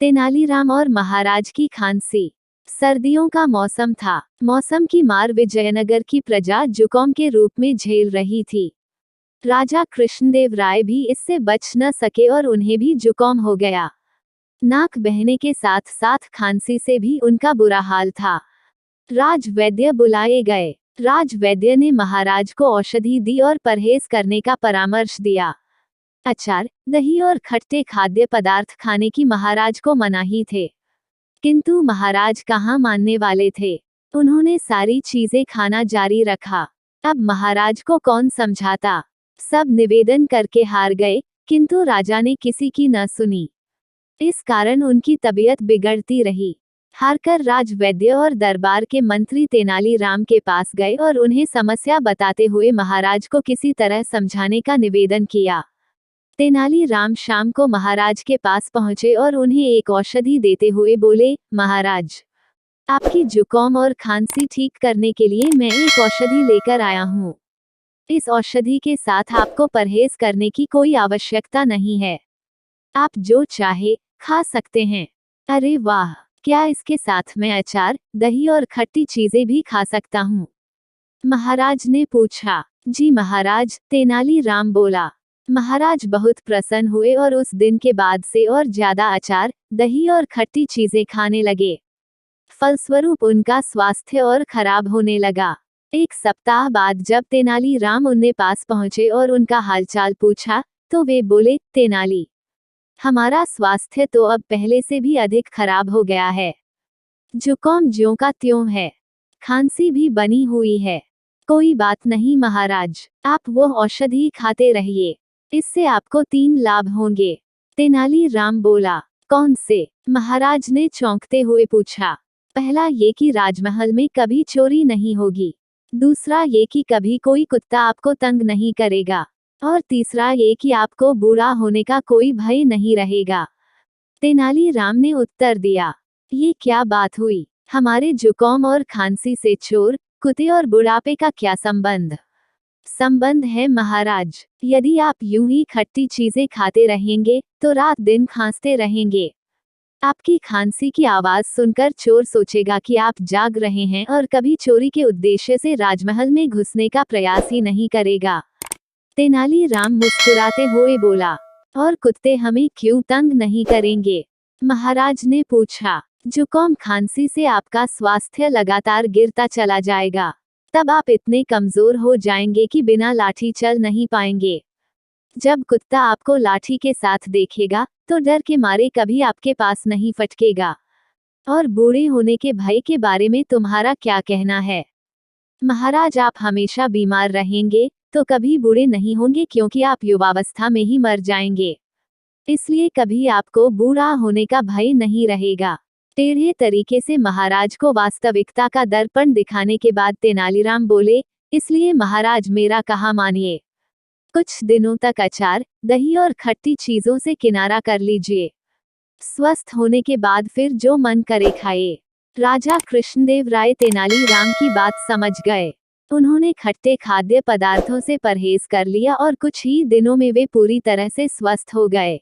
तेनालीराम और महाराज की खांसी। सर्दियों का मौसम था। मौसम की मार विजयनगर की प्रजा जुकाम के रूप में झेल रही थी। राजा कृष्णदेव राय भी इससे बच न सके और उन्हें भी जुकाम हो गया। नाक बहने के साथ साथ खांसी से भी उनका बुरा हाल था। राजवैद्य बुलाए गए। राजवैद्य ने महाराज को औषधि दी और परहेज करने का परामर्श दिया। अचार, दही और खट्टे खाद्य पदार्थ खाने की महाराज को मनाही थे, किंतु महाराज कहाँ मानने वाले थे। उन्होंने सारी चीजें खाना जारी रखा। अब महाराज को कौन समझाता। सब निवेदन करके हार गए, किंतु राजा ने किसी की न सुनी। इस कारण उनकी तबीयत बिगड़ती रही। हारकर राजवैद्य और दरबार के मंत्री तेनालीराम के पास गए और उन्हें समस्या बताते हुए महाराज को किसी तरह समझाने का निवेदन किया। तेनालीराम शाम को महाराज के पास पहुंचे और उन्हें एक औषधि देते हुए बोले, महाराज, आपकी जुकाम और खांसी ठीक करने के लिए मैं एक औषधि लेकर आया हूँ। इस औषधि के साथ आपको परहेज करने की कोई आवश्यकता नहीं है। आप जो चाहे खा सकते हैं। अरे वाह, क्या इसके साथ मैं अचार, दही और खट्टी चीजें भी खा सकता हूँ? महाराज ने पूछा। जी महाराज, तेनालीराम बोला। महाराज बहुत प्रसन्न हुए और उस दिन के बाद से और ज्यादा अचार, दही और खट्टी चीजें खाने लगे। फलस्वरूप उनका स्वास्थ्य और खराब होने लगा। एक सप्ताह बाद जब तेनालीराम उनके पास पहुंचे और उनका हालचाल पूछा, तो वे बोले, तेनाली, हमारा स्वास्थ्य तो अब पहले से भी अधिक खराब हो गया है। जुकाम ज्यों का त्यों है, खांसी भी बनी हुई है। कोई बात नहीं महाराज, आप वो औषधि खाते रहिए, इससे आपको 3 लाभ होंगे। तेनालीराम बोला। कौन से? महाराज ने चौंकते हुए पूछा। पहला ये कि राजमहल में कभी चोरी नहीं होगी। दूसरा ये कि कभी कोई कुत्ता आपको तंग नहीं करेगा। और तीसरा ये कि आपको बूढ़ा होने का कोई भय नहीं रहेगा। तेनालीराम ने उत्तर दिया, ये क्या बात हुई? हमारे जुकाम और खांसी से चोर, कुत्ते और बुढ़ापे का क्या संबंध? संबंध है महाराज। यदि आप यूं ही खट्टी चीजें खाते रहेंगे तो रात दिन खांसते रहेंगे। आपकी खांसी की आवाज सुनकर चोर सोचेगा कि आप जाग रहे हैं और कभी चोरी के उद्देश्य से राजमहल में घुसने का प्रयास ही नहीं करेगा। तेनालीराम मुस्कुराते हुए बोला, और कुत्ते हमें क्यों तंग नहीं करेंगे? महाराज ने पूछा। जुकाम खांसी से आपका स्वास्थ्य लगातार गिरता चला जाएगा। तब आप इतने कमजोर हो जाएंगे कि बिना लाठी चल नहीं पाएंगे। जब कुत्ता आपको लाठी के साथ देखेगा तो डर के मारे कभी आपके पास नहीं फटकेगा। और बूढ़े होने के भय के बारे में तुम्हारा क्या कहना है? महाराज, आप हमेशा बीमार रहेंगे तो कभी बूढ़े नहीं होंगे, क्योंकि आप युवावस्था में ही मर जाएंगे। इसलिए कभी आपको बूढ़ा होने का भय नहीं रहेगा। टेढ़े तरीके से महाराज को वास्तविकता का दर्पण दिखाने के बाद तेनालीराम बोले, इसलिए महाराज मेरा कहा मानिए। कुछ दिनों तक अचार, दही और खट्टी चीजों से किनारा कर लीजिए। स्वस्थ होने के बाद फिर जो मन करे खाइए। राजा कृष्णदेव राय तेनालीराम की बात समझ गए। उन्होंने खट्टे खाद्य पदार्थों से परहेज कर लिया और कुछ ही दिनों में वे पूरी तरह से स्वस्थ हो गए।